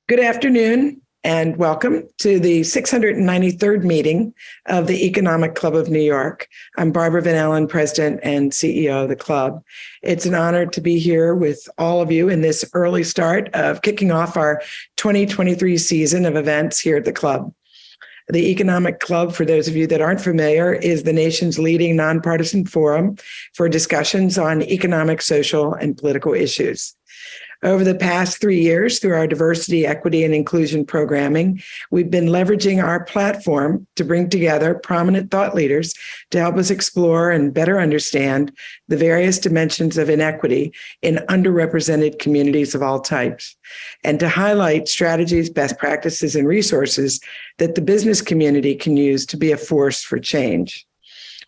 Good afternoon and welcome to the 693rd meeting of the Economic Club of New York. I'm Barbara Van Allen, President and CEO of the club. It's an honor to be here with all of you in this early start of kicking off our 2023 season of events here at the club. The Economic Club, for those of you that aren't familiar, is the nation's leading nonpartisan forum for discussions on economic, social, and political issues. Over the past 3 years, through our diversity, equity, and inclusion programming, we've been leveraging our platform to bring together prominent thought leaders to help us explore and better understand the various dimensions of inequity in underrepresented communities of all types, and to highlight strategies, best practices, and resources that the business community can use to be a force for change.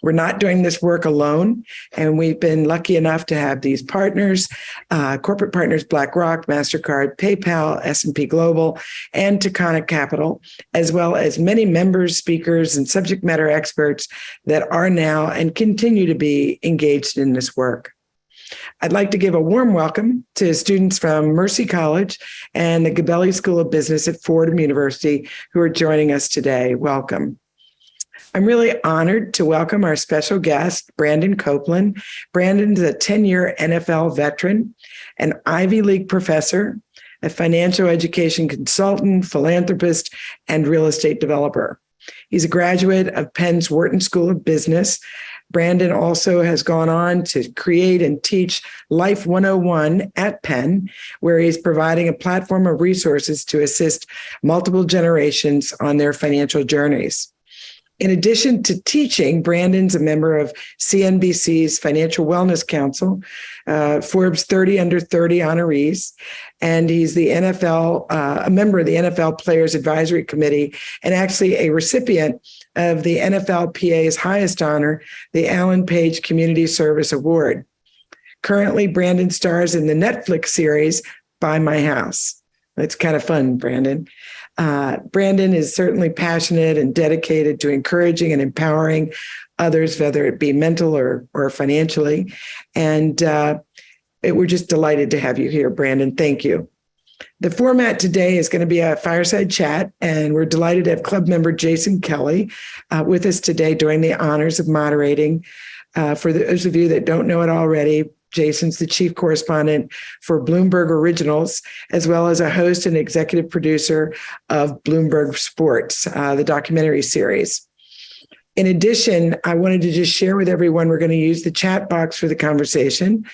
We're not doing this work alone, and we've been lucky enough to have these partners, corporate partners, BlackRock, MasterCard, PayPal, S&P Global, and Taconic Capital, as well as many members, speakers, and subject matter experts that are now and continue to be engaged in this work. I'd like to give a warm welcome to students from Mercy College and the Gabelli School of Business at Fordham University who are joining us today. Welcome. I'm really honored to welcome our special guest, Brandon Copeland. Brandon's a 10-year NFL veteran, an Ivy League professor, a financial education consultant, philanthropist, and real estate developer. He's a graduate of Penn's Wharton School of Business. Brandon also has gone on to create and teach Life 101 at Penn, where he's providing a platform of resources to assist multiple generations on their financial journeys. In addition to teaching, Brandon's a member of CNBC's Financial Wellness Council, Forbes 30 Under 30 honorees, and he's the a member of the NFL Players Advisory Committee, and actually a recipient of the NFLPA's highest honor, the Alan Page Community Service Award. Currently, Brandon stars in the Netflix series Buy My House. It's kind of fun, Brandon. Brandon is certainly passionate and dedicated to encouraging and empowering others, whether it be mental or financially. And we're just delighted to have you here, Brandon. Thank you. The format today is going to be a fireside chat, and we're delighted to have club member Jason Kelly with us today doing the honors of moderating. For those of you that don't know it already, Jason's the chief correspondent for Bloomberg Originals, as well as a host and executive producer of Bloomberg Sports, the documentary series. In addition, I wanted to just share with everyone, we're going to use the chat box for the conversation.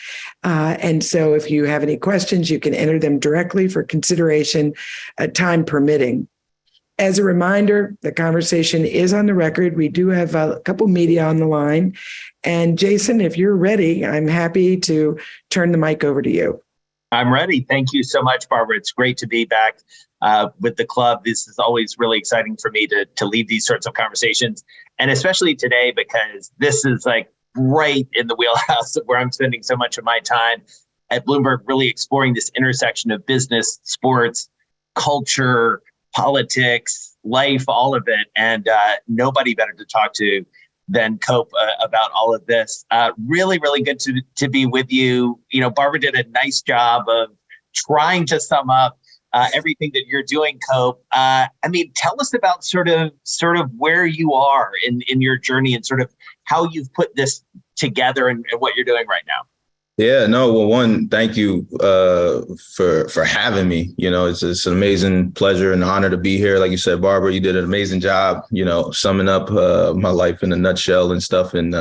And so if you have any questions, you can enter them directly for consideration, time permitting. As a reminder, the conversation is on the record. We do have a couple media on the line. And Jason, if you're ready, I'm happy to turn the mic over to you. I'm ready. Thank you so much, Barbara. It's great to be back with the club. This is always really exciting for me to lead these sorts of conversations. And especially today, because this is like right in the wheelhouse of where I'm spending so much of my time at Bloomberg, really exploring this intersection of business, sports, culture, politics, life, all of it. And nobody better to talk to than Cope about all of this. Really, really good to be with you. You know, Barbara did a nice job of trying to sum up everything that you're doing, Cope. I mean, tell us about sort of where you are in your journey and sort of how you've put this together and what you're doing right now. Yeah, no, well, one, thank you for having me. You know, it's an amazing pleasure and honor to be here. Like you said, Barbara, you did an amazing job, you know, summing up my life in a nutshell and stuff. And,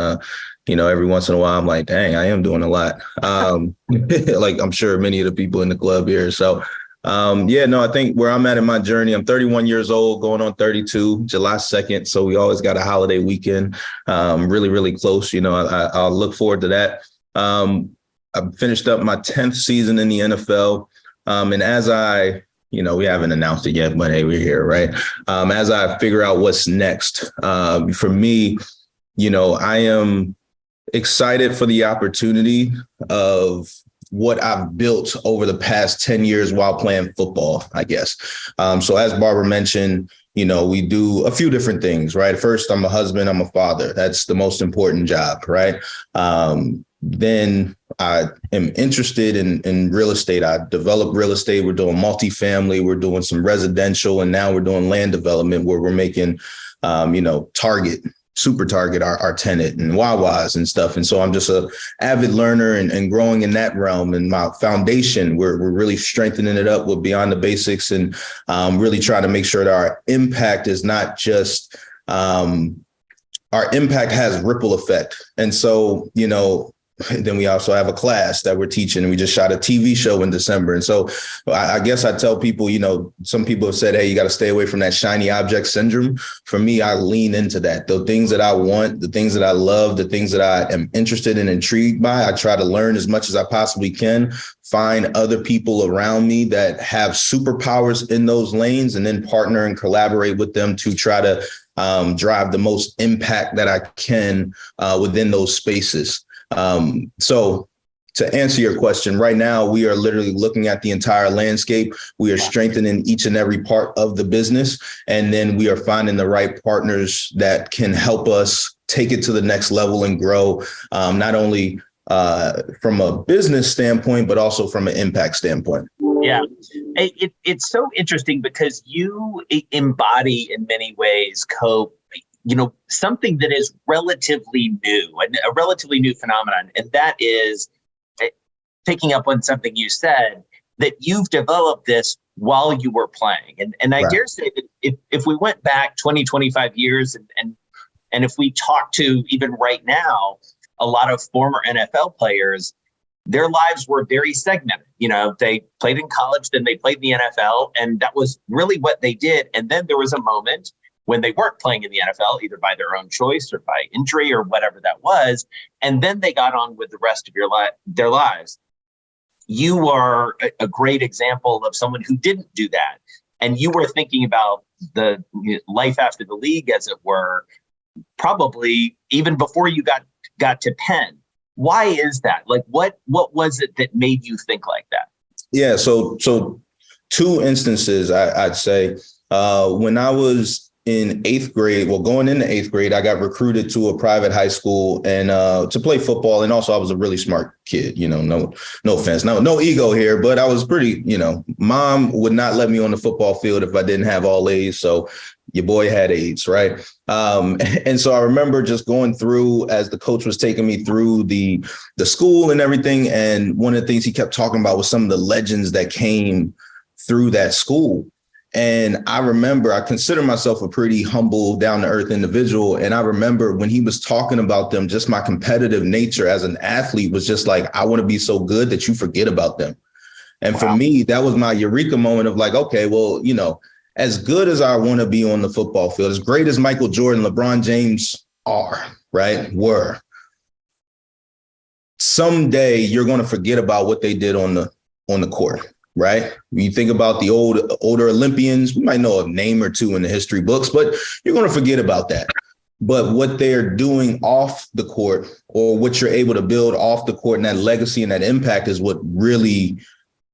you know, every once in a while, I'm like, dang, I am doing a lot. Like I'm sure many of the people in the club here. So, yeah, no, I think where I'm at in my journey, I'm 31 years old, going on 32, July 2nd. So we always got a holiday weekend, really, really close. You know, I'll look forward to that. I've finished up my 10th season in the NFL. And as we haven't announced it yet, but hey, we're here, right? As I figure out what's next, for me, you know, I am excited for the opportunity of what I've built over the past 10 years while playing football, I guess. So as Barbara mentioned, you know, we do a few different things, right? First, I'm a husband, I'm a father. That's the most important job, right? Then I am interested in real estate. I develop real estate. We're doing multifamily. We're doing some residential. And now we're doing land development where we're making, Target, Super Target, our tenant, and Wawa's and stuff. And so I'm just a avid learner and growing in that realm. And my foundation, we're really strengthening it up with Beyond the Basics and really trying to make sure that our impact is not just our impact has ripple effect. And so, then we also have a class that we're teaching, and we just shot a TV show in December. And so I guess I tell people, some people have said, hey, you got to stay away from that shiny object syndrome. For me, I lean into that. The things that I want, the things that I love, the things that I am interested and intrigued by, I try to learn as much as I possibly can, find other people around me that have superpowers in those lanes, and then partner and collaborate with them to try to drive the most impact that I can within those spaces. So to answer your question, right now, we are literally looking at the entire landscape. We are strengthening each and every part of the business. And then we are finding the right partners that can help us take it to the next level and grow, not only from a business standpoint, but also from an impact standpoint. Yeah, it's so interesting because you embody in many ways, Cope, something that is relatively new, and a relatively new phenomenon. And that is picking up on something you said, that you've developed this while you were playing. And I Right. dare say that if we went back 20, 25 years and if we talk to even right now, a lot of former NFL players, their lives were very segmented. They played in college, then they played in the NFL, and that was really what they did. And then there was a moment when they weren't playing in the NFL, either by their own choice or by injury or whatever that was. And then they got on with the rest of their lives. You are a great example of someone who didn't do that. And you were thinking about the life after the league, as it were, probably even before you got to Penn. Why is that? Like, what was it that made you think like that? Yeah. So two instances, I'd say. When I was in eighth grade, going into eighth grade, I got recruited to a private high school and to play football. And also I was a really smart kid, no offense, no ego here, but I was pretty, mom would not let me on the football field if I didn't have all A's. So your boy had AIDS, right? And so I remember just going through as the coach was taking me through the school and everything. And one of the things he kept talking about was some of the legends that came through that school. And I remember, I consider myself a pretty humble, down-to-earth individual. And I remember when he was talking about them, just my competitive nature as an athlete was just like, I want to be so good that you forget about them. And for me, that was my eureka moment of like, okay, well, as good as I want to be on the football field, as great as Michael Jordan, LeBron James were, someday you're going to forget about what they did on the court. Right. When you think about the older Olympians, we might know a name or two in the history books, but you're going to forget about that. But what they're doing off the court, or what you're able to build off the court, and that legacy and that impact is what really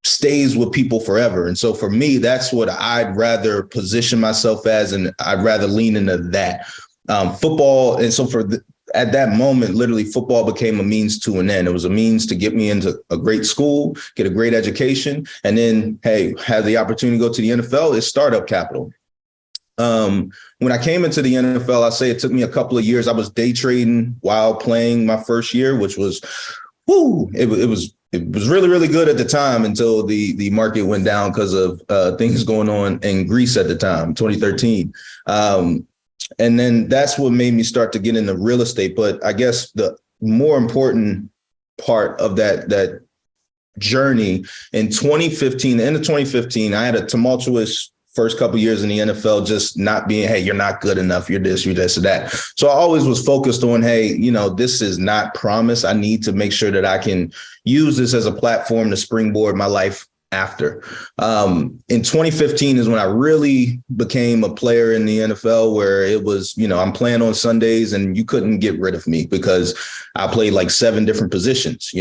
stays with people forever. And so for me, that's what I'd rather position myself as, and I'd rather lean into that. Football. And so at that moment, literally football became a means to an end. It was a means to get me into a great school, get a great education, and then, hey, have the opportunity to go to the NFL. It's startup capital. When I came into the NFL, I say it took me a couple of years. I was day trading while playing my first year, which was, it was really, really good at the time until the market went down because of things going on in Greece at the time, 2013. And then that's what made me start to get into real estate. But I guess the more important part of that journey in 2015, the end of 2015, I had a tumultuous first couple of years in the NFL, just not being, hey, you're not good enough. You're this, or that. So I always was focused on, hey, this is not promise. I need to make sure that I can use this as a platform to springboard my life after. In 2015 is when I really became a player in the NFL, where it was, I'm playing on Sundays and you couldn't get rid of me because I played like 7 different positions,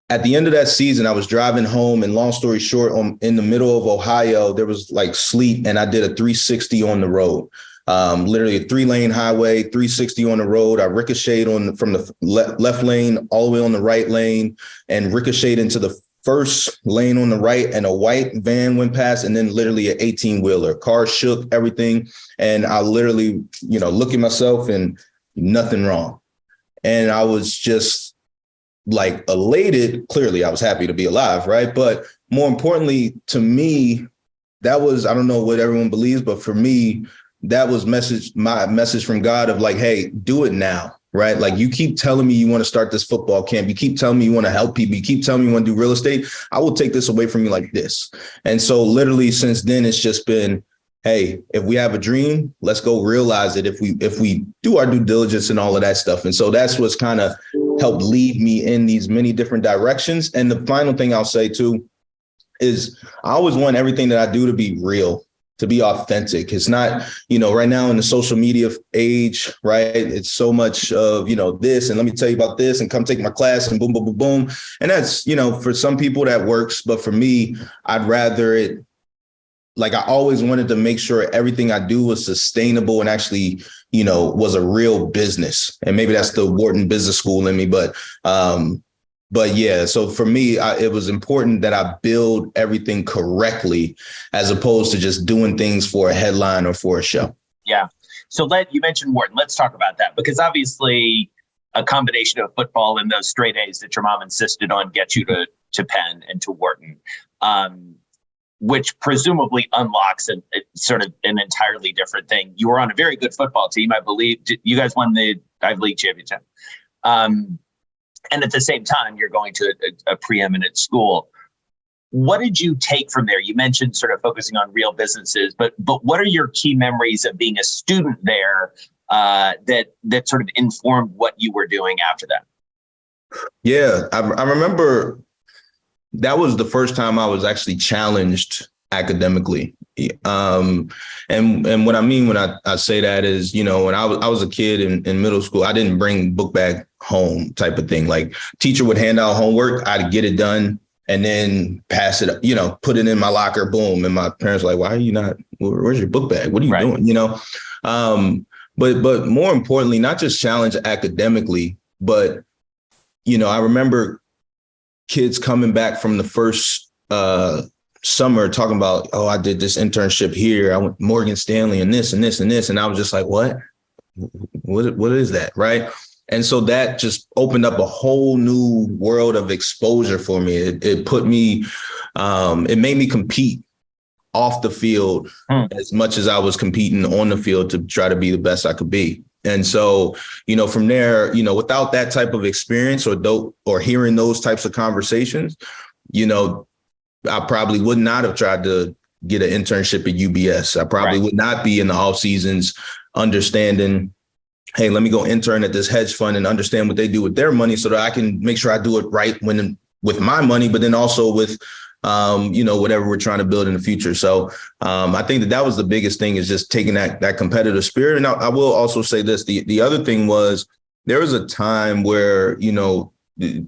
At the end of that season, I was driving home, and long story short, in the middle of Ohio, there was like sleet, and I did a 360 on the road. literally a 3-lane highway, 360 on the road. I ricocheted from the left lane all the way on the right lane and ricocheted into the first lane on the right, and a white van went past, and then literally an 18-wheeler. Car shook, everything. And I literally, look at myself and nothing wrong. And I was just like elated. Clearly, I was happy to be alive, right? But more importantly, to me, that was, I don't know what everyone believes, but for me, that was my message from God of like, hey, do it now. Right? Like, you keep telling me you want to start this football camp. You keep telling me you want to help people. You keep telling me you want to do real estate. I will take this away from you like this. And so literally since then, it's just been, hey, if we have a dream, let's go realize it. If we do our due diligence and all of that stuff. And so that's what's kind of helped lead me in these many different directions. And the final thing I'll say too is I always want everything that I do to be real, to be authentic. It's not, right now in the social media age, right? It's so much of, this, and let me tell you about this, and come take my class, and boom, boom, boom, boom. And that's, for some people that works. But for me, I'd rather it, like, I always wanted to make sure everything I do was sustainable and actually, was a real business. And maybe that's the Wharton Business School in me, but yeah, so for me, it was important that I build everything correctly as opposed to just doing things for a headline or for a show. Yeah. So you mentioned Wharton. Let's talk about that, because obviously a combination of football and those straight A's that your mom insisted on get you to Penn and to Wharton, which presumably unlocks a sort of an entirely different thing. You were on a very good football team, I believe. You guys won the Ivy League championship. And at the same time, you're going to a preeminent school. What did you take from there? You mentioned sort of focusing on real businesses, but what are your key memories of being a student there that sort of informed what you were doing after that? Yeah, I remember that was the first time I was actually challenged academically. And what I mean when I say that is, when I was a kid in middle school, I didn't bring book bag home type of thing. Like, teacher would hand out homework, I'd get it done and then pass it, put it in my locker, boom. And my parents were like, why are you not, where's your book bag? What are you doing? But more importantly, not just challenge academically, but, I remember kids coming back from the first summer talking about, oh, I did this internship here. I went Morgan Stanley and this and this and this. And I was just like, what is that? Right. And so that just opened up a whole new world of exposure for me. It put me, it made me compete off the field as much as I was competing on the field to try to be the best I could be. And so, from there, without that type of experience or hearing those types of conversations, I probably would not have tried to get an internship at UBS. I probably would not be in the off seasons understanding, hey, let me go intern at this hedge fund and understand what they do with their money so that I can make sure I do it right with my money, but then also with, whatever we're trying to build in the future. So I think that was the biggest thing, is just taking that competitive spirit. And I will also say this. The other thing was, there was a time where,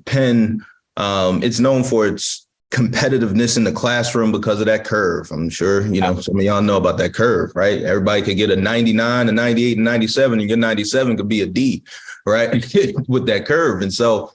Penn, it's known for its competitiveness in the classroom because of that curve. I'm sure, some of y'all know about that curve, right? Everybody could get a 99, a 98, and 97, and your 97 could be a D, right? With that curve. And so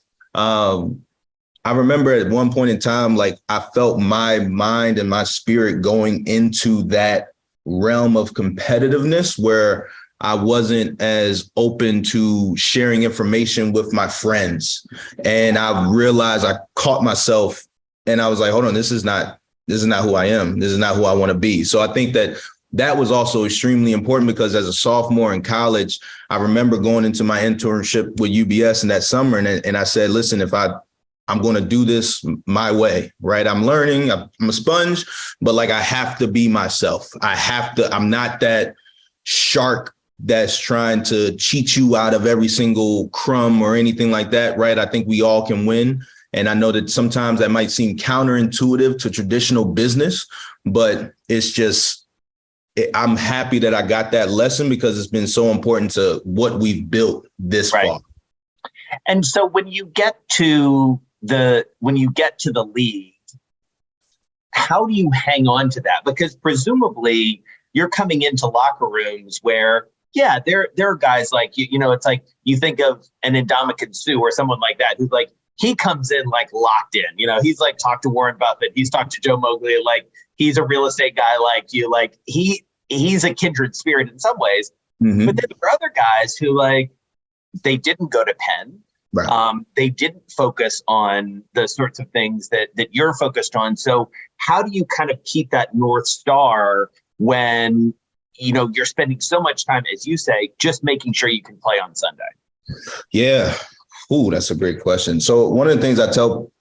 I remember at one point in time, like, I felt my mind and my spirit going into that realm of competitiveness where I wasn't as open to sharing information with my friends. And I realized I caught myself and I was like, hold on, this is not who I am. This is not who I want to be. So I think that was also extremely important, because as a sophomore in college, I remember going into my internship with UBS in that summer. And I said, listen, if I'm going to do this my way, right? I'm learning, I'm a sponge, but like, I have to be myself. I'm not that shark that's trying to cheat you out of every single crumb or anything like that, right? I think we all can win. And I know that sometimes that might seem counterintuitive to traditional business, but it's just, I'm happy that I got that lesson, because it's been so important to what we've built this far. And so when you get to the league, how do you hang on to that? Because presumably you're coming into locker rooms where, yeah, there are guys like, it's like you think of an Ndamukong Suh or someone like that who's like, he comes in like locked in, he's like talked to Warren Buffett. He's talked to Joe Mowgli. Like he's a real estate guy like you. Like he's a kindred spirit in some ways. Mm-hmm. But then there are other guys who like, they didn't go to Penn. Right. They didn't focus on the sorts of things that you're focused on. So how do you kind of keep that North Star when, you're spending so much time, as you say, just making sure you can play on Sunday? Yeah. Ooh, that's a great question. So one of the things I tell,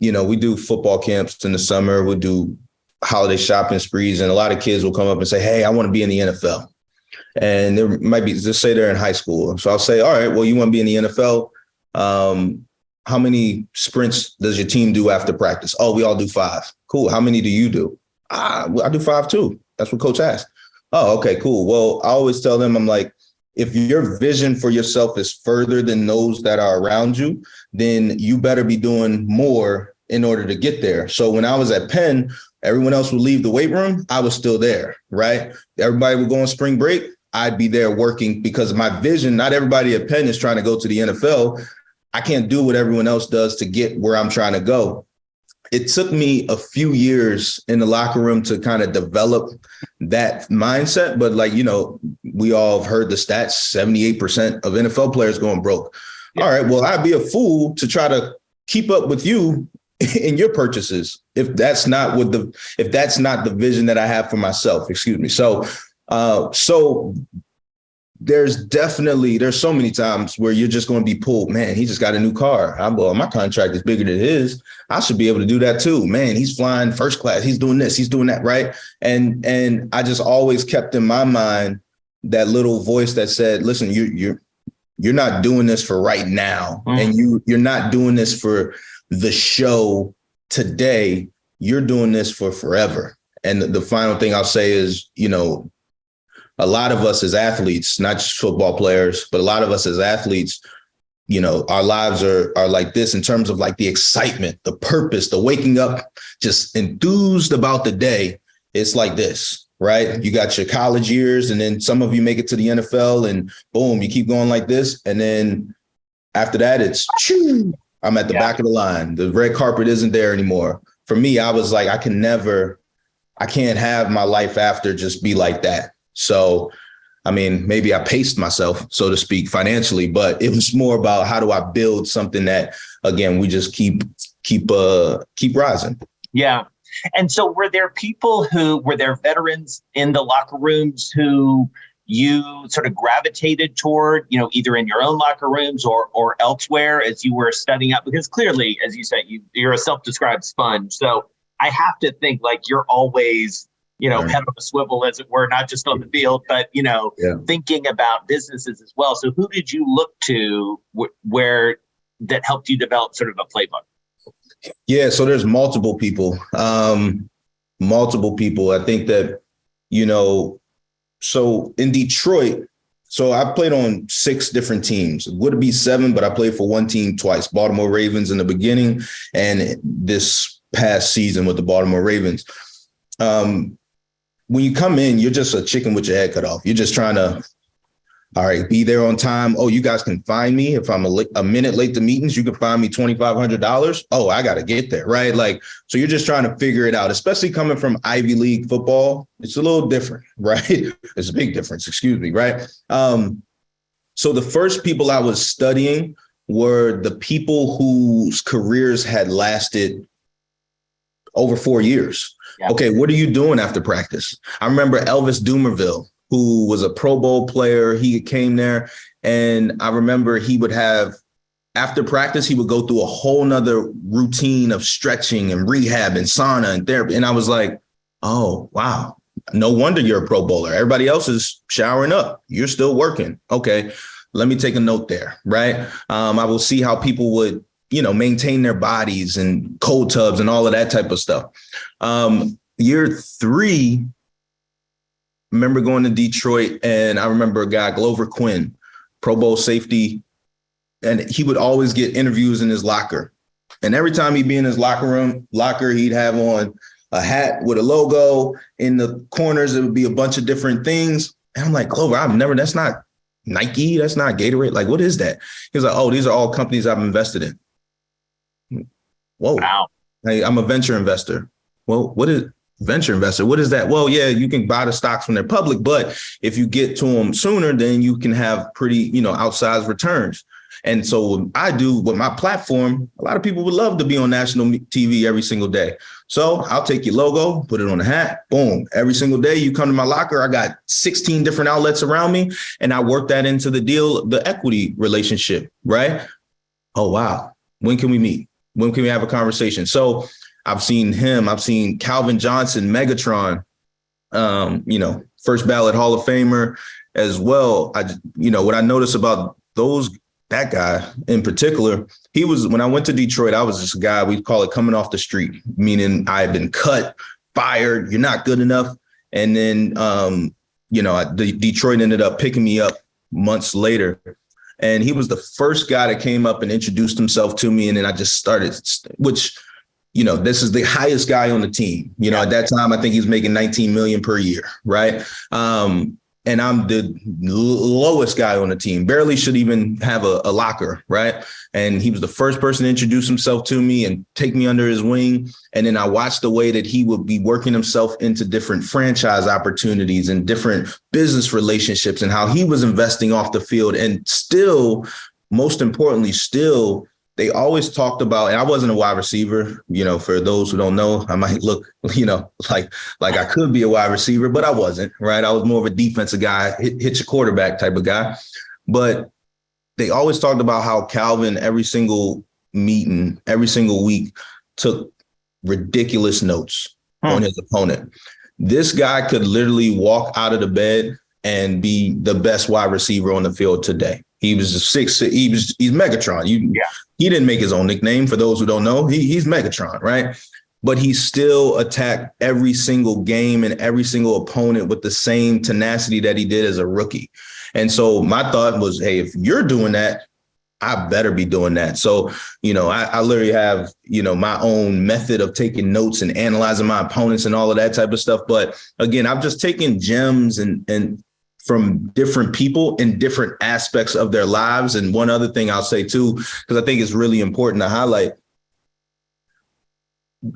we do football camps in the summer. We'll do holiday shopping sprees, and a lot of kids will come up and say, hey, I want to be in the NFL. And there might be, just say they're in high school. So I'll say, all right, well, you want to be in the NFL. How many sprints does your team do after practice? Oh, we all do 5. Cool. How many do you do? I do 5 too. That's what coach asked. Oh, okay, cool. Well, I always tell them, I'm like, if your vision for yourself is further than those that are around you, then you better be doing more in order to get there. So when I was at Penn, everyone else would leave the weight room. I was still there, right? Everybody would go on spring break. I'd be there working because my vision, not everybody at Penn is trying to go to the NFL. I can't do what everyone else does to get where I'm trying to go. It took me a few years in the locker room to kind of develop that mindset. But we all have heard the stats, 78% of NFL players going broke. Yeah. All right, well, I'd be a fool to try to keep up with you in your purchases if that's not the vision that I have for myself. Excuse me. So there's so many times where you're just going to be pulled. Man, he just got a new car. My contract is bigger than his. I should be able to do that too. Man, he's flying first class. He's doing this. He's doing that. Right. And I just always kept in my mind that little voice that said, listen, you're not doing this for right now. Mm. And you're not doing this for the show today. You're doing this for forever. And the final thing I'll say is, a lot of us as athletes, not just football players, but a lot of us as athletes, our lives are like this in terms of like the excitement, the purpose, the waking up, just enthused about the day. It's like this, right? You got your college years, and then some of you make it to the NFL and boom, you keep going like this. And then after that, it's I'm at the back of the line. The red carpet isn't there anymore. For me, I was like, I can't have my life after just be like that. So, maybe I paced myself, so to speak, financially, but it was more about how do I build something that, again, we just keep rising. Yeah. And so were there veterans in the locker rooms who you sort of gravitated toward, either in your own locker rooms or elsewhere as you were studying up? Because clearly, as you said, you're a self-described sponge. So I have to think like you're always head on a swivel, as it were, not just on the field, but, thinking about businesses as well. So who did you look to where that helped you develop sort of a playbook? Yeah, so there's multiple people. I think that, so in Detroit, so I played on 6 different teams. It would be 7, but I played for one team twice, Baltimore Ravens in the beginning and this past season with the Baltimore Ravens. When you come in, you're just a chicken with your head cut off. You're just trying to, all right, be there on time. Oh, you guys can find me. If I'm a minute late to meetings, you can find me $2,500. Oh, I got to get there, right? Like, so you're just trying to figure it out, especially coming from Ivy League football. It's a little different, right? It's a big difference, excuse me, right? So the first people I was studying were the people whose careers had lasted over 4 years. Yeah. Okay, what are you doing after practice? I remember Elvis Dumervil, who was a Pro Bowl player. He came there, and I remember he would have, after practice, he would go through a whole nother routine of stretching and rehab and sauna and therapy. And I was like, oh, wow, no wonder you're a Pro Bowler. Everybody else is showering up. You're still working. Okay, let me take a note there, right? I will see how people would maintain their bodies and cold tubs and all of that type of stuff. Year 3, remember going to Detroit, and I remember a guy, Glover Quinn, Pro Bowl safety, and he would always get interviews in his locker. And every time he'd be in his locker, he'd have on a hat with a logo. In the corners, it would be a bunch of different things. And I'm like, Clover, that's not Nike. That's not Gatorade. Like, what is that? He was like, oh, these are all companies I've invested in. Whoa. Wow. Hey, I'm a venture investor. Well, what is venture investor? What is that? Well, yeah, you can buy the stocks when they're public, but if you get to them sooner, then you can have pretty, outsized returns. And so what I do with my platform, a lot of people would love to be on national TV every single day. So I'll take your logo, put it on a hat, boom. Every single day you come to my locker, I got 16 different outlets around me, and I work that into the deal, the equity relationship, right? Oh, wow. When can we meet? When can we have a conversation? So I've seen Calvin Johnson, Megatron, first ballot Hall of Famer as well. What I noticed about that guy in particular, when I went to Detroit, I was just a guy, we call it coming off the street, meaning I had been cut, fired, you're not good enough. And then, Detroit ended up picking me up months later. And he was the first guy that came up and introduced himself to me. And then I just started, which, this is the highest guy on the team. At that time, I think he's making 19 million per year. Right. And I'm the lowest guy on the team, barely should even have a locker. Right. And he was the first person to introduce himself to me and take me under his wing. And then I watched the way that he would be working himself into different franchise opportunities and different business relationships and how he was investing off the field. And still, most importantly, they always talked about, and I wasn't a wide receiver, for those who don't know, I might look, like I could be a wide receiver, but I wasn't, right? I was more of a defensive guy, hit your quarterback type of guy. But they always talked about how Calvin, every single meeting, every single week, took ridiculous notes on his opponent. This guy could literally walk out of the bed and be the best wide receiver on the field today. He was he's Megatron. He didn't make his own nickname. For those who don't know, he's Megatron, right? But he still attacked every single game and every single opponent with the same tenacity that he did as a rookie. And so my thought was, hey, if you're doing that, I better be doing that. So, I literally have, my own method of taking notes and analyzing my opponents and all of that type of stuff. But again, I've just taken gems and from different people in different aspects of their lives. And one other thing I'll say too, because I think it's really important to highlight,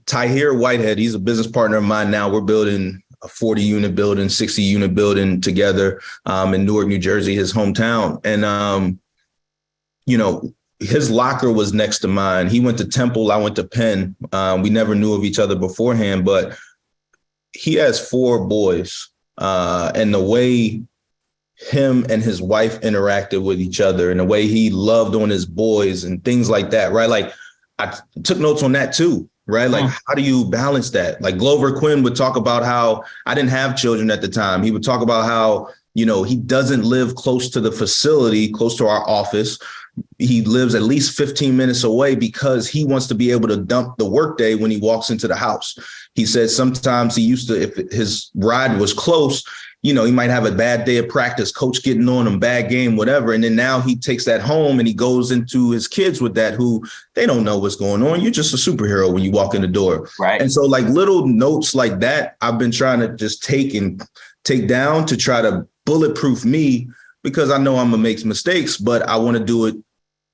Tahir Whitehead, he's a business partner of mine now. We're building a 40-unit building, 60-unit building together in Newark, New Jersey, his hometown. And, his locker was next to mine. He went to Temple, I went to Penn. We never knew of each other beforehand, but he has 4 boys. And the way him and his wife interacted with each other and the way he loved on his boys and things like that, right? Like I took notes on that too, right? Like, how do you balance that? Like Glover Quinn would talk about how I didn't have children at the time. He would talk about how, he doesn't live close to the facility, close to our office. He lives at least 15 minutes away because he wants to be able to dump the workday when he walks into the house. He said sometimes he used to, if his ride was close, he might have a bad day of practice, coach getting on him, bad game, whatever. And then now he takes that home and he goes into his kids with that, who they don't know what's going on. You're just a superhero when you walk in the door. Right. And so like little notes like that, I've been trying to just take down to try to bulletproof me, because I know I'm going to make mistakes, but I want to do it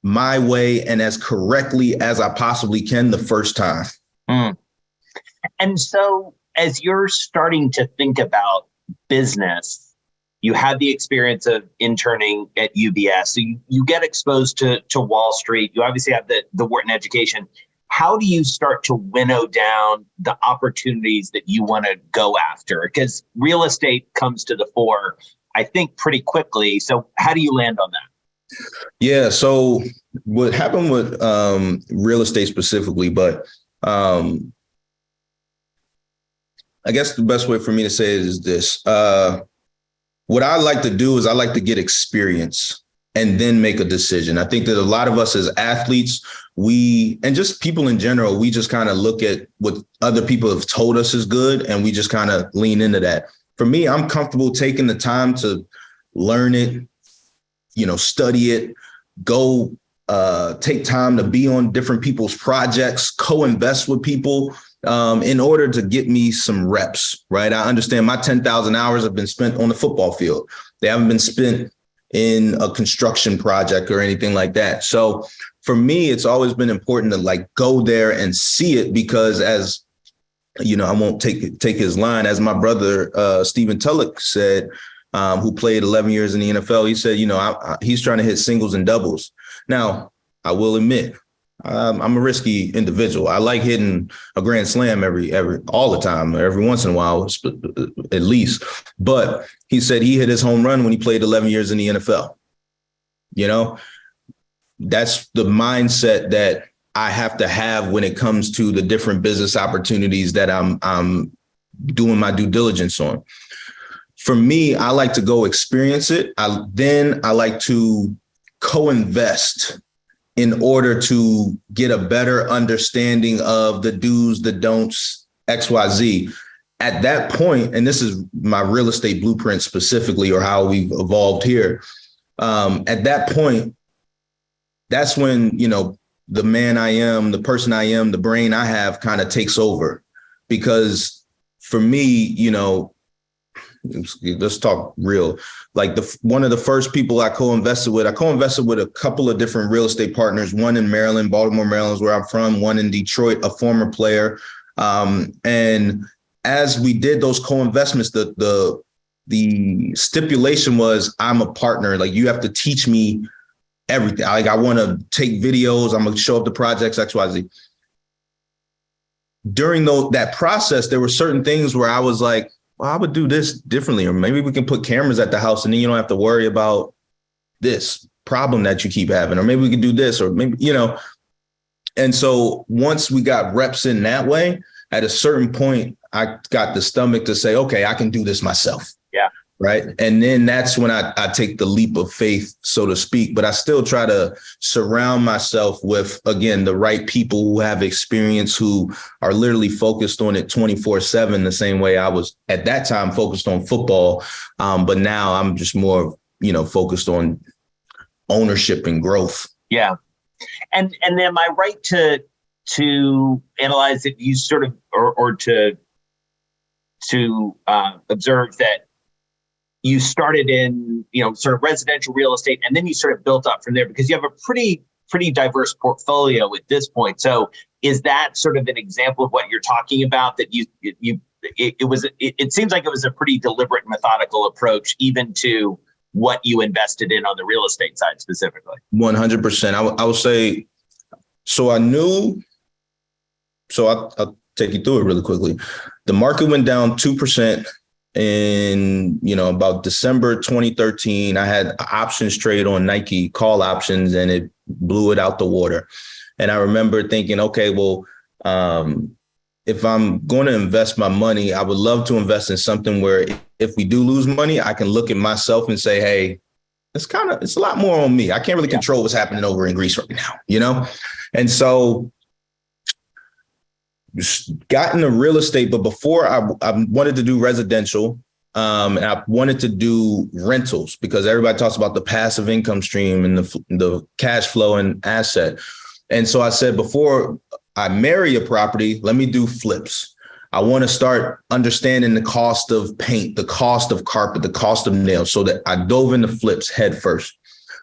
my way and as correctly as I possibly can the first time. And so as you're starting to think about business, you had the experience of interning at UBS. So you get exposed to Wall Street. You obviously have the Wharton education. How do you start to winnow down the opportunities that you want to go after? Because real estate comes to the fore, I think, pretty quickly. So how do you land on that? Yeah. So what happened with real estate specifically, but I guess the best way for me to say it is this. What I like to do is I like to get experience and then make a decision. I think that a lot of us as athletes, and just people in general, we just kind of look at what other people have told us is good and we just kind of lean into that. For me, I'm comfortable taking the time to learn it, study it, go take time to be on different people's projects, co-invest with people, in order to get me some reps, right? I understand my 10,000 hours have been spent on the football field. They haven't been spent in a construction project or anything like that. So for me, it's always been important to like go there and see it, because as you know, I won't take his line. As my brother, Stephen Tulloch said, who played 11 years in the NFL, he said, you know, he's trying to hit singles and doubles. Now, I will admit, I'm a risky individual. I like hitting a grand slam all the time, every once in a while, at least. But he said he hit his home run when he played 11 years in the NFL. You know, that's the mindset that I have to have when it comes to the different business opportunities that I'm doing my due diligence on. For me, I like to go experience it. I like to co-invest in order to get a better understanding of the do's, the don'ts, XYZ. At that point, and this is my real estate blueprint specifically, or how we've evolved here. At that point, that's when, you know, the man I am, the person I am, the brain I have kind of takes over. Because for me, you know, let's talk real. Like one of the first people I co-invested with a couple of different real estate partners, one in Maryland, Baltimore, Maryland is where I'm from, one in Detroit, a former player. And as we did those co-investments, the stipulation was, I'm a partner. Like, you have to teach me everything. Like, I want to take videos. I'm going to show up the projects, XYZ. During that process, there were certain things where I was like, well, I would do this differently, or maybe we can put cameras at the house and then you don't have to worry about this problem that you keep having, or maybe we can do this, or maybe, you know. And so once we got reps in that way, at a certain point, I got the stomach to say, okay, I can do this myself. Yeah. Right. And then that's when I take the leap of faith, so to speak. But I still try to surround myself with, again, the right people who have experience, who are literally focused on it 24/7, the same way I was at that time focused on football. But now I'm just more, you know, focused on ownership and growth. Yeah. And am I right to analyze that you sort of, or to observe that you started in, you know, sort of residential real estate, and then you sort of built up from there, because you have a pretty diverse portfolio at this point. So is that sort of an example of what you're talking about, that it seems like it was a pretty deliberate, methodical approach, even to what you invested in on the real estate side specifically? 100%. I would say, so I'll take you through it really quickly. The market went down 2%. In, you know, about December 2013, I had options trade on Nike, call options, and it blew it out the water. And I remember thinking, okay, well, if I'm going to invest my money, I would love to invest in something where if we do lose money, I can look at myself and say, hey, it's a lot more on me. I can't really control what's happening over in Greece right now, you know? And so got into real estate, but before I wanted to do residential, and I wanted to do rentals, because everybody talks about the passive income stream and the cash flow and asset. And so I said, before I marry a property, let me do flips. I want to start understanding the cost of paint, the cost of carpet, the cost of nails, so that I dove into flips head first,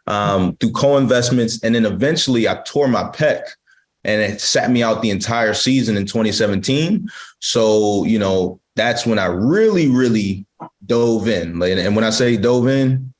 through co-investments. And then eventually I tore my pec, and it sat me out the entire season in 2017. So, you know, that's when I really, really dove in. And when I say dove in,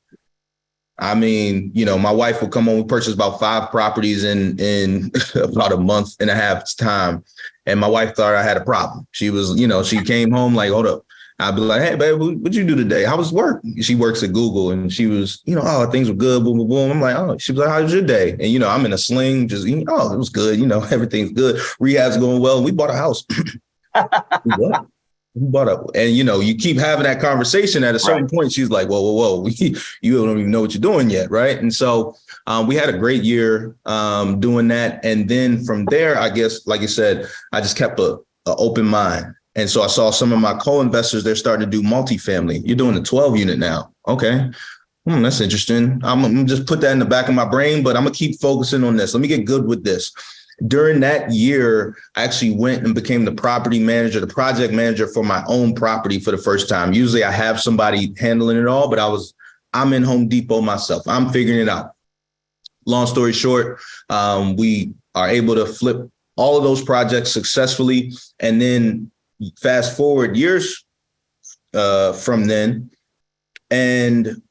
I mean, you know, my wife would come home. We purchased about 5 properties in about a month and a half's time. And my wife thought I had a problem. She was, you know, she came home like, hold up. I'd be like, hey, babe, what'd you do today? How was work? She works at Google, and she was, you know, oh, things were good, boom, boom, boom. I'm like, oh, she was like, how was your day? And, you know, I'm in a sling, just, oh, it was good. You know, everything's good. Rehab's going well. We bought a house. And, you know, you keep having that conversation. At a certain point, she's like, whoa, you don't even know what you're doing yet. Right. And so we had a great year doing that. And then from there, I guess, like you said, I just kept an open mind. And so I saw some of my co-investors, they're starting to do multifamily. You're doing a 12 unit now. Okay. That's interesting. I'm going to just put that in the back of my brain, but I'm going to keep focusing on this. Let me get good with this. During that year, I actually went and became the project manager for my own property for the first time. Usually I have somebody handling it all, but I'm in Home Depot myself. I'm figuring it out. Long story short, we are able to flip all of those projects successfully. And then fast forward years from then, and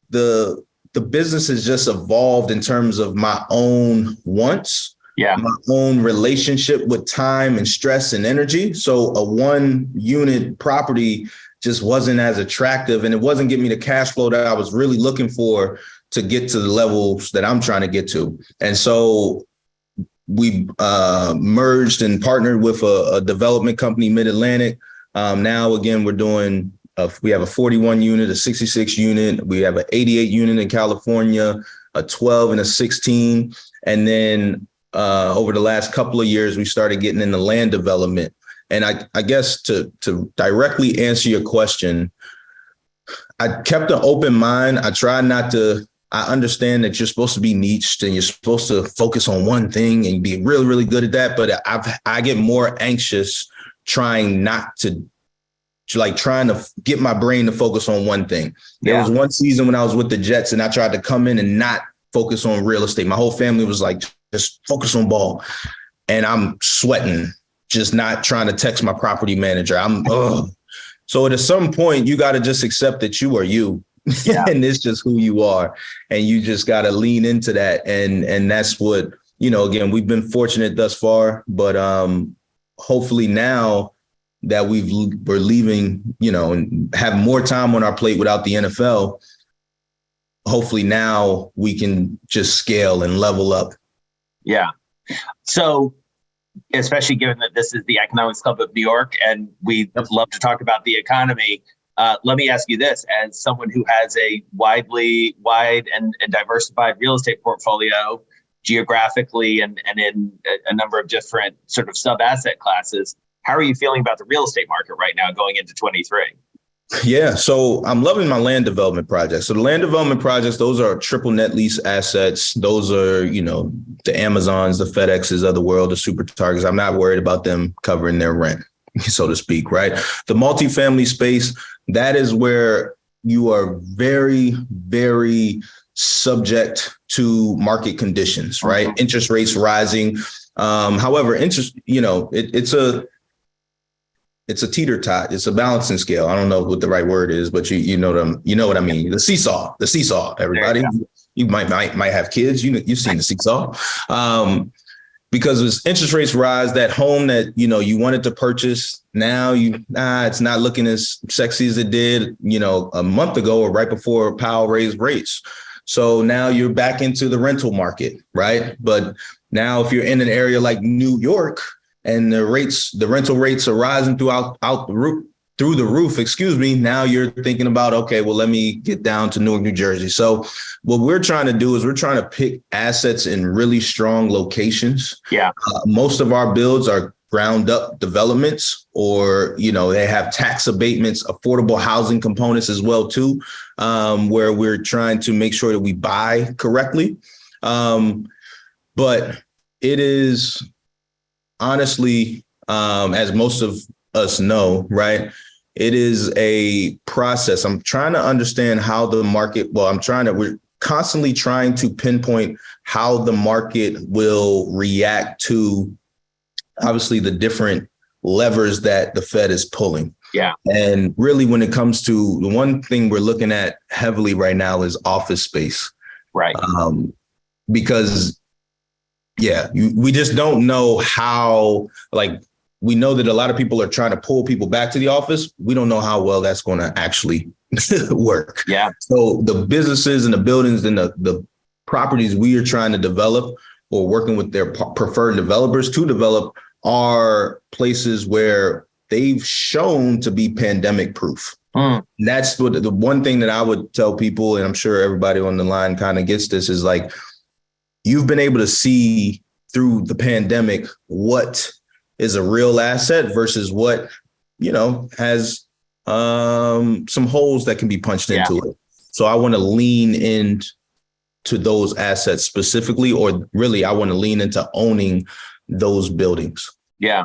the business has just evolved in terms of my own wants. Yeah. My own relationship with time and stress and energy. So a 1-unit property just wasn't as attractive, and it wasn't giving me the cash flow that I was really looking for to get to the levels that I'm trying to get to. And so we merged and partnered with a development company, Mid-Atlantic. Now, again, we have a 41 unit, a 66 unit. We have an 88 unit in California, a 12 and a 16. And then over the last couple of years, we started getting into land development. And I guess to directly answer your question, I kept an open mind. I understand that you're supposed to be niched and you're supposed to focus on one thing and be really, really good at that. But I get more anxious trying to get my brain to focus on one thing. There was one season when I was with the Jets and I tried to come in and not focus on real estate. My whole family was like, just focus on ball. And I'm sweating, just not trying to text my property manager. So at some point, you got to just accept that you are you. Yeah. And it's just who you are. And you just got to lean into that. And that's what, again, we've been fortunate thus far. But hopefully now that we're leaving, and have more time on our plate without the NFL, hopefully now we can just scale and level up. Yeah. So, especially given that this is the Economics Club of New York, and we love to talk about the economy, let me ask you this: as someone who has a wide and diversified real estate portfolio, geographically and in a number of different sort of sub-asset classes, how are you feeling about the real estate market right now going into 23? Yeah, so I'm loving my land development projects. So the land development projects, those are triple net lease assets. Those are, the Amazons, the FedExes of the world, the super targets. I'm not worried about them covering their rent, so to speak, right? The multifamily space, that is where you are very, very subject to market conditions, right? Mm-hmm. Interest rates rising. However, it's a teeter tot. It's a balancing scale. I don't know what the right word is, but you know what I mean. The seesaw. Everybody, you might have kids. You've seen the seesaw. Because as interest rates rise, that home that you wanted to purchase now, it's not looking as sexy as it did a month ago or right before Powell raised rates. So now you're back into the rental market, right? But now if you're in an area like New York, and the rental rates are rising through the roof, now you're thinking about, okay, well, let me get down to Newark, New Jersey. So what we're trying to do is we're trying to pick assets in really strong locations. Yeah. Most of our builds are ground up developments, or, they have tax abatements, affordable housing components as well, too, where we're trying to make sure that we buy correctly. But it is, honestly, as most of us know, right, it is a process. I'm trying to understand how the market, we're constantly trying to pinpoint how the market will react to, obviously, the different levers that the Fed is pulling. Yeah. And really, when it comes to the one thing we're looking at heavily right now is office space. Right. Because we just don't know how, we know that a lot of people are trying to pull people back to the office. We don't know how well that's going to actually work. Yeah. So the businesses and the buildings and the properties we are trying to develop or working with their preferred developers to develop are places where they've shown to be pandemic proof. And that's what the one thing that I would tell people, and I'm sure everybody on the line kind of gets this, is you've been able to see through the pandemic what is a real asset versus what, has some holes that can be punched into it. So I want to lean into those assets specifically, or really I want to lean into owning those buildings. Yeah.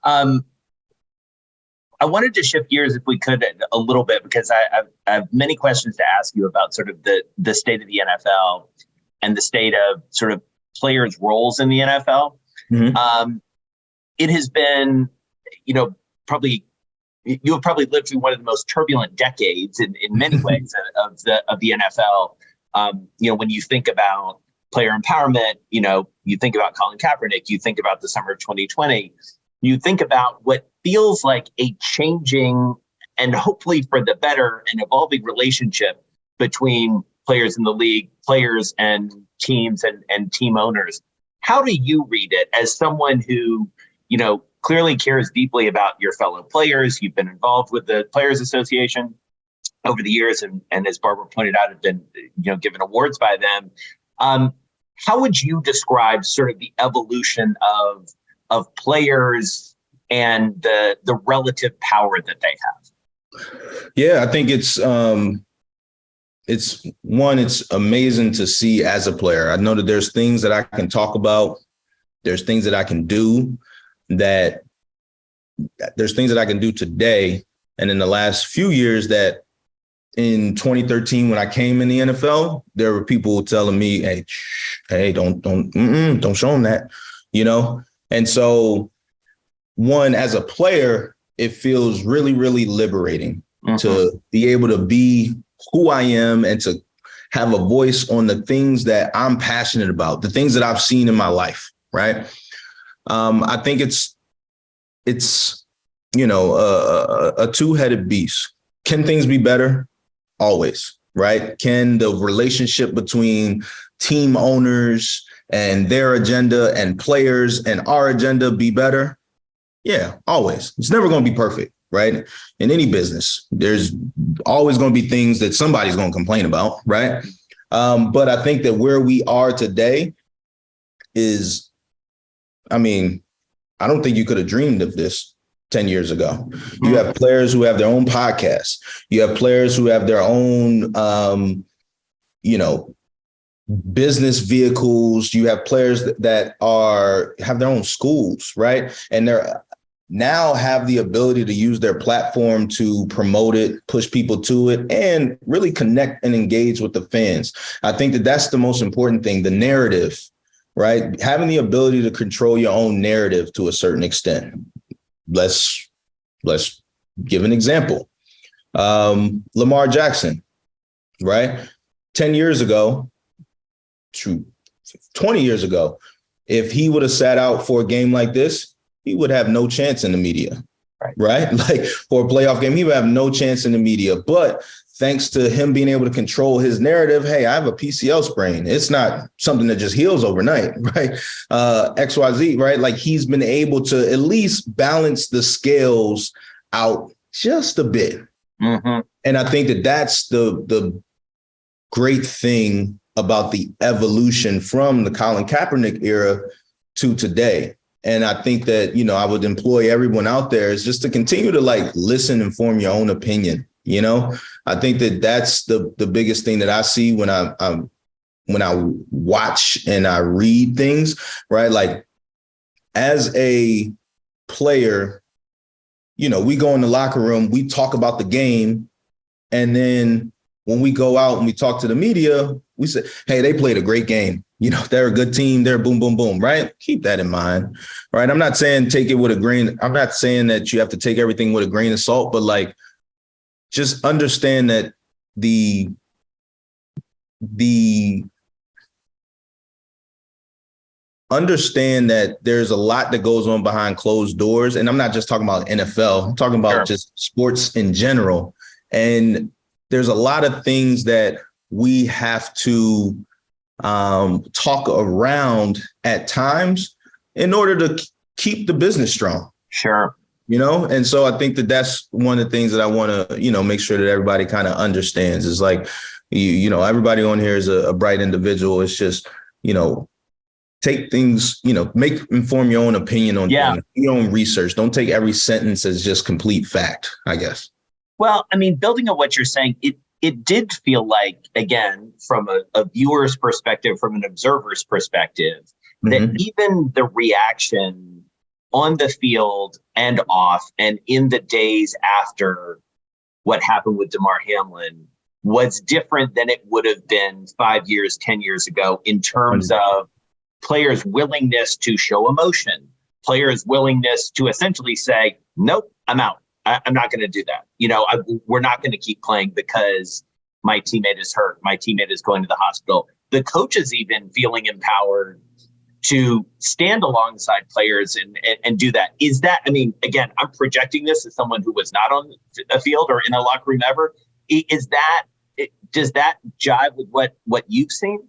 I wanted to shift gears, if we could, a little bit, because I have many questions to ask you about sort of the state of the NFL and the state of sort of players' roles in the NFL. Mm-hmm. It has been, probably you have probably lived through one of the most turbulent decades in many ways of the NFL. When you think about player empowerment, you think about Colin Kaepernick, you think about the summer of 2020. You think about what feels like a changing and hopefully for the better and evolving relationship between players in the league, players and teams and team owners. How do you read it as someone who, clearly cares deeply about your fellow players? You've been involved with the Players Association over the years, and as Barbara pointed out, have been, given awards by them. How would you describe sort of the evolution of players and the relative power that they have? Yeah, I think it's amazing to see as a player. I know that there's things that I can talk about. There's things that I can do today. And in the last few years that in 2013, when I came in the NFL, there were people telling me, hey, don't show them that, And so one, as a player, it feels really, really liberating to be able to be who I am and to have a voice on the things that I'm passionate about, the things that I've seen in my life. Right. I think it's a two-headed beast. Can things be better? Always. Right. Can the relationship between team owners and their agenda and players and our agenda be better? Yeah, always. It's never going to be perfect, right? In any business, there's always going to be things that somebody's going to complain about, right? But I think that where we are today is, I don't think you could have dreamed of this 10 years ago. You have players who have their own podcasts. You have players who have their own, business vehicles. You have players that have their own schools, right? And they're now have the ability to use their platform to promote it, push people to it, and really connect and engage with the fans. I think that that's the most important thing, the narrative, right? Having the ability to control your own narrative to a certain extent. Let's give an example. Lamar Jackson, right? 10 years ago, 20 years ago, if he would have sat out for a game like this, he would have no chance in the media, right? Like for a playoff game, he would have no chance in the media. But thanks to him being able to control his narrative, hey, I have a PCL sprain. It's not something that just heals overnight, right? XYZ, right? Like he's been able to at least balance the scales out just a bit. Mm-hmm. And I think that that's the great thing about the evolution from the Colin Kaepernick era to today. And I think that, I would employ everyone out there is just to continue to listen and form your own opinion. I think that that's the biggest thing that I see when I watch and I read things, right? Like as a player, we go in the locker room, we talk about the game. And then when we go out and we talk to the media, we say, hey, they played a great game. They're a good team. They're boom, boom, boom. Right. Keep that in mind. Right. I'm not saying take it with a grain. I'm not saying that you have to take everything with a grain of salt, but just understand that understand that there's a lot that goes on behind closed doors. And I'm not just talking about NFL. I'm talking about just sports in general. And there's a lot of things that we have to talk around at times in order to keep the business strong. Sure. And so I think that that's one of the things that I want to, make sure that everybody kind of understands is everybody on here is a bright individual. It's just, take things, inform your own opinion on things, your own research. Don't take every sentence as just complete fact, I guess. Well, building on what you're saying, it did feel like, again, from a viewer's perspective, from an observer's perspective, that Mhm. even the reaction on the field and off and in the days after what happened with Damar Hamlin was different than it would have been 5 years, 10 years ago in terms of players' willingness to show emotion, players' willingness to essentially say, nope, I'm out. I'm not going to do that. We're not going to keep playing because my teammate is hurt. My teammate is going to the hospital. The coaches even feeling empowered to stand alongside players and do that. Is that, again, I'm projecting this as someone who was not on a field or in a locker room ever. Does that jive with what you've seen?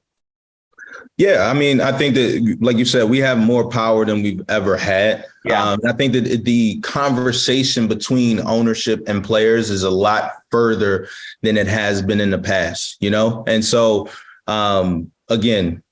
Yeah, I think that, like you said, we have more power than we've ever had. Yeah. I think that the conversation between ownership and players is a lot further than it has been in the past, And so, again,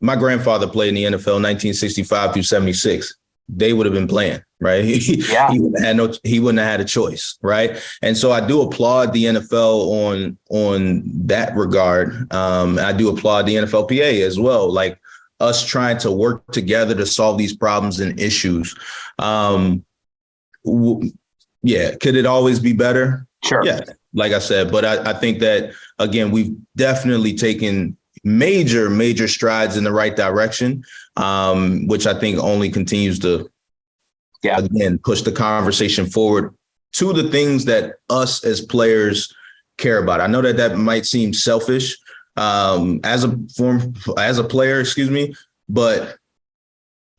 my grandfather played in the NFL 1965 through 76. They would have been playing, right? Yeah. He wouldn't have had a choice, right? And so I do applaud the NFL on that regard. I do applaud the NFLPA as well, like us trying to work together to solve these problems and issues. Could it always be better? Sure. Yeah, like I said, but I think that, again, we've definitely taken major strides in the right direction, which I think only continues to, again, push the conversation forward to the things that us as players care about. I know that might seem selfish as a player, but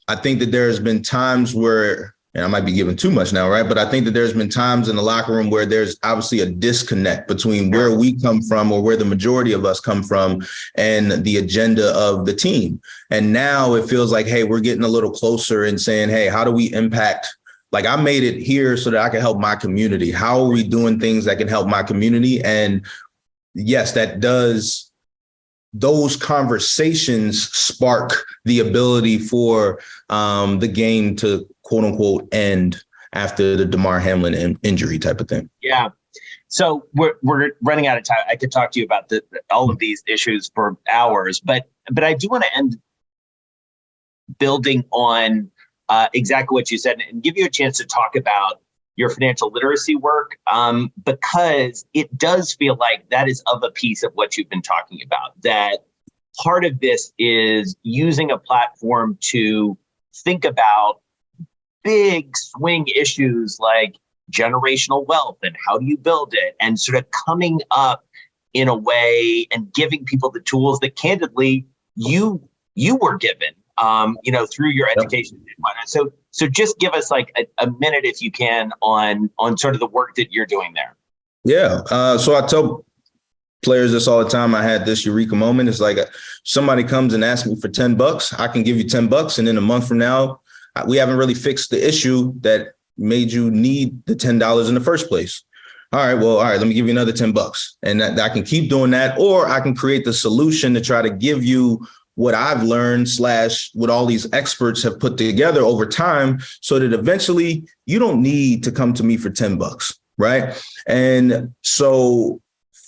I think that there's been times where, and I might be giving too much now, right? But I think that there's been times in the locker room where there's obviously a disconnect between where we come from, or where the majority of us come from, and the agenda of the team. And now it feels like, hey, we're getting a little closer and saying, hey, how do we impact? Like, I made it here so that I can help my community. How are we doing things that can help my community? And yes, those conversations spark the ability for the game to, quote unquote, end after the Damar Hamlin injury type of thing. Yeah. So we're running out of time. I could talk to you about all of these issues for hours, but I do want to end building on exactly what you said and give you a chance to talk about your financial literacy work, because it does feel like that is of a piece of what you've been talking about, that part of this is using a platform to think about big swing issues like generational wealth and how do you build it, and sort of coming up in a way and giving people the tools that candidly you were given, through your education. So just give us like a minute, if you can, on sort of the work that you're doing there. Yeah. So I tell players this all the time. I had this eureka moment. It's like somebody comes and asks me for $10. I can give you $10. And then a month from now, we haven't really fixed the issue that made you need the $10 in the first place. All right, let me give you another $10. And I can keep doing that, or I can create the solution to try to give you what I've learned / what all these experts have put together over time, so that eventually you don't need to come to me for $10, right? And so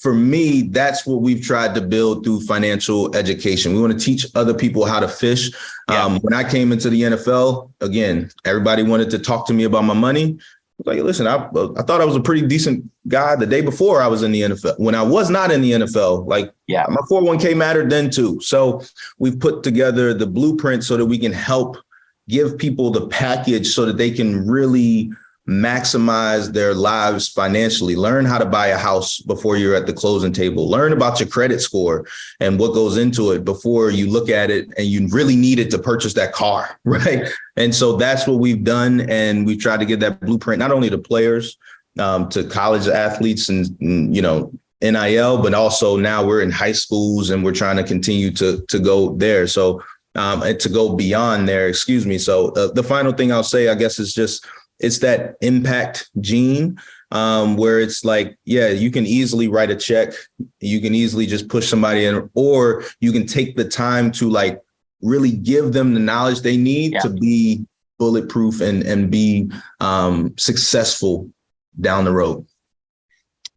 for me, that's what we've tried to build through financial education. We want to teach other people how to fish. Yeah. When I came into the NFL, again, everybody wanted to talk to me about my money. Like, listen, I thought I was a pretty decent guy the day before I was in the NFL. When I was not in the NFL, my 401k mattered then too. So we've put together the blueprint so that we can help give people the package so that they can really maximize their lives financially. Learn how to buy a house before you're at the closing table. Learn about your credit score and what goes into it before you look at it and you really need it to purchase that car, right? And so that's what we've done. And we've tried to get that blueprint, not only to players, to college athletes and NIL, but also now we're in high schools and we're trying to continue to go there. So and to go beyond there, So the final thing I'll say, I guess, is just, it's that impact gene, where it's like, you can easily write a check. You can easily just push somebody in, or you can take the time to really give them the knowledge they need to be bulletproof and be successful down the road.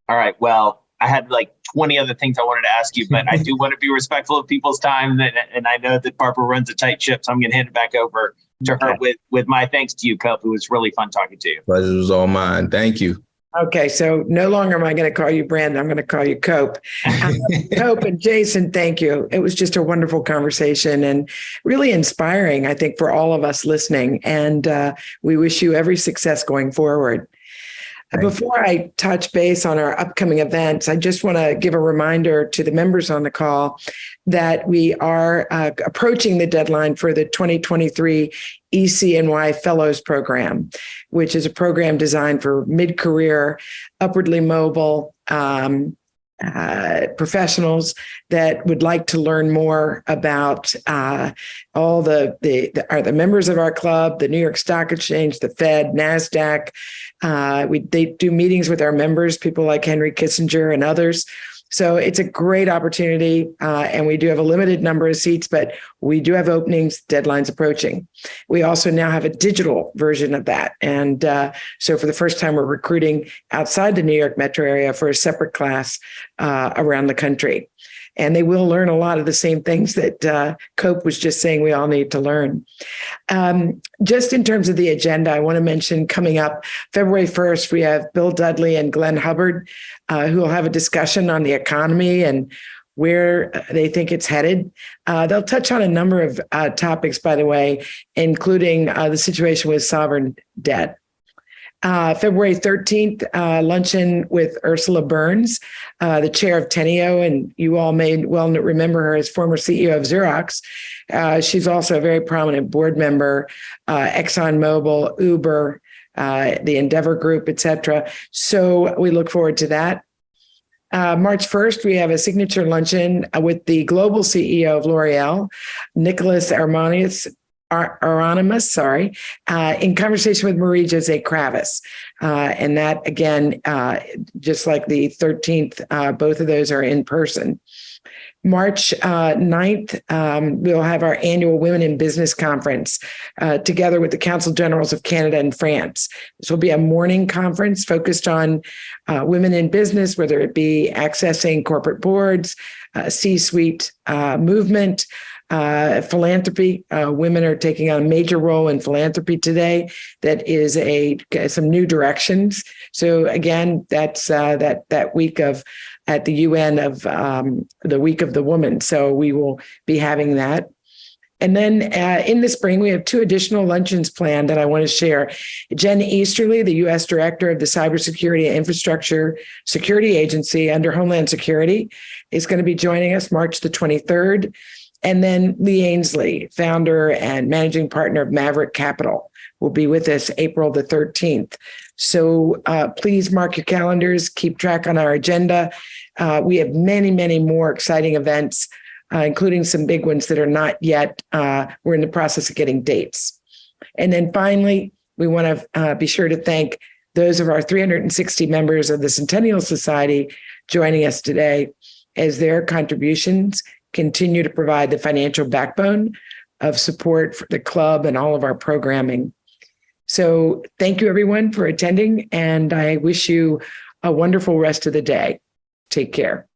All right. Well, I had like 20 other things I wanted to ask you, but I do want to be respectful of people's time. And I know that Barbara runs a tight ship, so I'm going to hand it back over to her with my thanks to you, Cope. It was really fun talking to you. Pleasure was all mine. Thank you. Okay, so no longer am I going to call you Brandon. I'm going to call you Cope. Cope and Jason, thank you. It was just a wonderful conversation and really inspiring, I think, for all of us listening. And we wish you every success going forward. Before I touch base on our upcoming events, I just want to give a reminder to the members on the call that we are approaching the deadline for the 2023 ECNY Fellows Program, which is a program designed for mid-career, upwardly mobile professionals that would like to learn more about all the members of our club, the New York Stock Exchange, the Fed, NASDAQ. They do meetings with our members, people like Henry Kissinger and others. So it's a great opportunity, and we do have a limited number of seats, but we do have openings, deadlines approaching. We also now have a digital version of that. And so for the first time, we're recruiting outside the New York metro area for a separate class around the country. And they will learn a lot of the same things that Cope was just saying we all need to learn. Just in terms of the agenda, I want to mention coming up February 1st, we have Bill Dudley and Glenn Hubbard, who will have a discussion on the economy and where they think it's headed. They'll touch on a number of topics, by the way, including the situation with sovereign debt. February 13th, luncheon with Ursula Burns, the chair of Teneo, and you all may well remember her as former CEO of Xerox. She's also a very prominent board member, ExxonMobil, Uber, the Endeavor Group, et cetera. So we look forward to that. March 1st, we have a signature luncheon with the global CEO of L'Oreal, Nicholas Armonius, in conversation with Marie-José Kravis. And that, again, just like the 13th, both of those are in person. March 9th, we'll have our annual Women in Business Conference together with the Council Generals of Canada and France. This will be a morning conference focused on women in business, whether it be accessing corporate boards, C-suite movement, philanthropy. Women are taking on a major role in philanthropy today. That is some new directions. So again, that's that week of at the UN of the Week of the Woman. So we will be having that. And then in the spring, we have 2 additional luncheons planned that I want to share. Jen Easterly, the U.S. Director of the Cybersecurity and Infrastructure Security Agency under Homeland Security, is going to be joining us March the 23rd. And then Lee Ainsley, founder and managing partner of Maverick Capital, will be with us April the 13th. So please mark your calendars, keep track on our agenda. We have many, many more exciting events, including some big ones that are not yet. We're in the process of getting dates. And then finally, we want to be sure to thank those of our 360 members of the Centennial Society joining us today, as their contributions continue to provide the financial backbone of support for the club and all of our programming. So thank you, everyone, for attending, and I wish you a wonderful rest of the day. Take care.